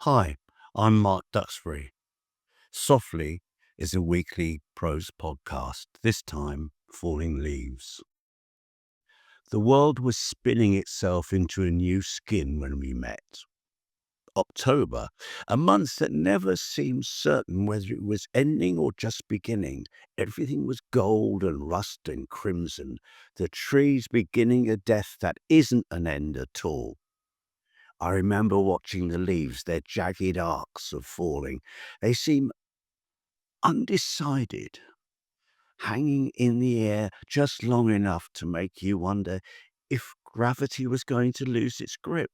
Hi, I'm Mark Duxbury. Softly is a weekly prose podcast, this time Falling Leaves. The world was spinning itself into a new skin when we met. October, a month that never seemed certain whether it was ending or just beginning. Everything was gold and rust and crimson, the trees beginning a death that isn't an end at all. I remember watching the leaves, their jagged arcs of falling. They seem undecided, hanging in the air just long enough to make you wonder if gravity was going to lose its grip.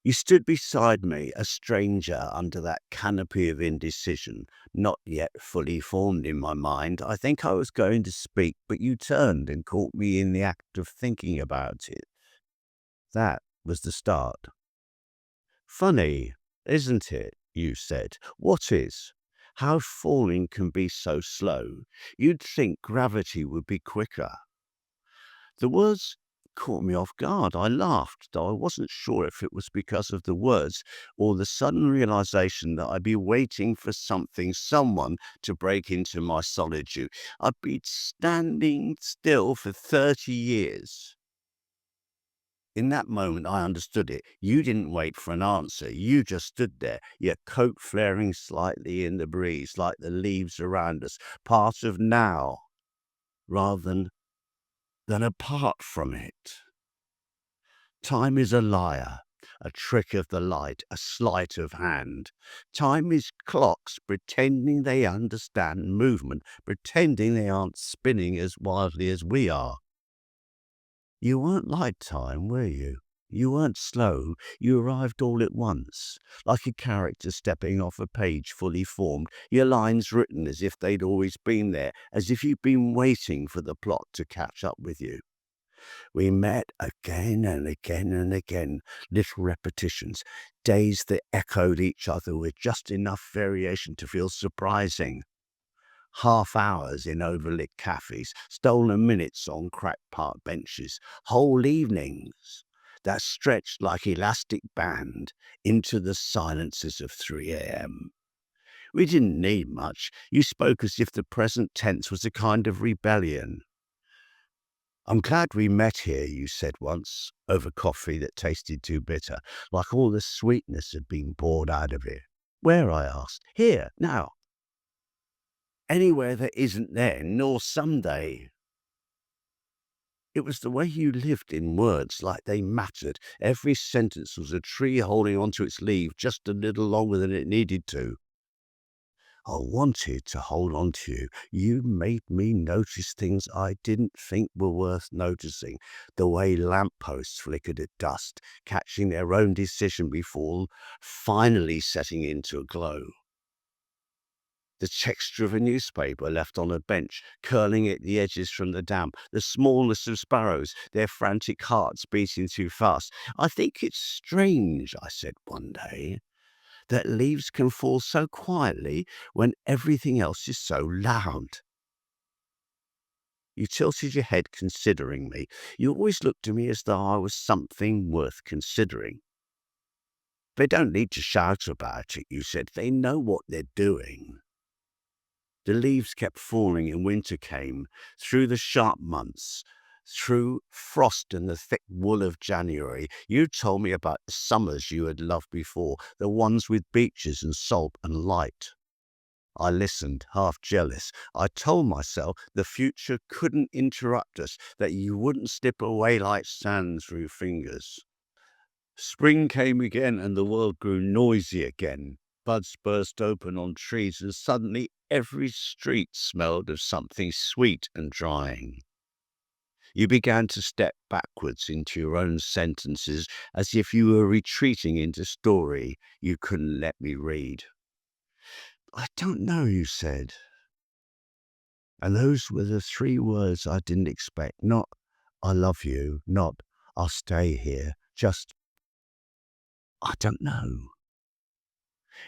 You stood beside me, a stranger under that canopy of indecision, not yet fully formed in my mind. I think I was going to speak, but you turned and caught me in the act of thinking about it. That was the start. Funny, isn't it? You said. What is? How falling can be so slow. You'd think gravity would be quicker. The words caught me off guard. I laughed, though I wasn't sure if it was because of the words or the sudden realization that I'd be waiting for someone to break into my solitude. I'd been standing still for 30 years. In that moment, I understood it. You didn't wait for an answer. You just stood there, your coat flaring slightly in the breeze, like the leaves around us, part of now, rather than apart from it. Time is a liar, a trick of the light, a sleight of hand. Time is clocks pretending they understand movement, pretending they aren't spinning as wildly as we are. You weren't like time, were you? You weren't slow. You arrived all at once, like a character stepping off a page fully formed, your lines written as if they'd always been there, as if you'd been waiting for the plot to catch up with you. We met again and again and again, little repetitions, days that echoed each other with just enough variation to feel surprising. Half hours in overlit cafes, stolen minutes on cracked park benches, whole evenings that stretched like elastic band into the silences of 3 a.m. We didn't need much. You spoke as if the present tense was a kind of rebellion. I'm glad we met here, you said once, over coffee that tasted too bitter, like all the sweetness had been poured out of it. Where, I asked. Here, now. Anywhere that isn't then, nor someday. It was the way you lived in words, like they mattered. Every sentence was a tree holding onto its leaf just a little longer than it needed to. I wanted to hold on to you. You made me notice things I didn't think were worth noticing. The way lampposts flickered at dusk, catching their own decision before finally setting into a glow. The texture of a newspaper left on a bench, curling at the edges from the damp, the smallness of sparrows, their frantic hearts beating too fast. I think it's strange, I said one day, that leaves can fall so quietly when everything else is so loud. You tilted your head considering me. You always looked at me as though I was something worth considering. They don't need to shout about it, you said. They know what they're doing. The leaves kept falling and winter came, through the sharp months, through frost and the thick wool of January. You told me about the summers you had loved before, the ones with beaches and salt and light. I listened, half jealous. I told myself the future couldn't interrupt us, that you wouldn't slip away like sand through fingers. Spring came again and the world grew noisy again. Buds burst open on trees and suddenly every street smelled of something sweet and drying. You began to step backwards into your own sentences as if you were retreating into story you couldn't let me read. I don't know, you said. And those were the three words I didn't expect. Not, I love you. Not, I'll stay here. Just, I don't know.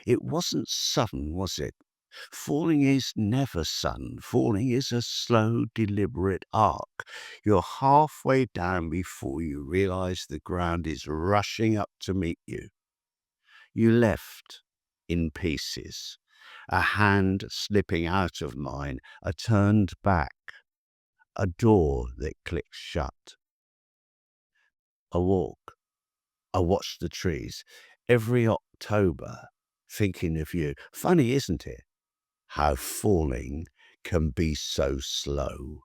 It wasn't sudden, was it? Falling is never sudden. Falling is a slow, deliberate arc. You're halfway down before you realize the ground is rushing up to meet you. You left in pieces, a hand slipping out of mine, a turned back, a door that clicked shut. A walk. I watch the trees every October, thinking of you. Funny, isn't it? How falling can be so slow.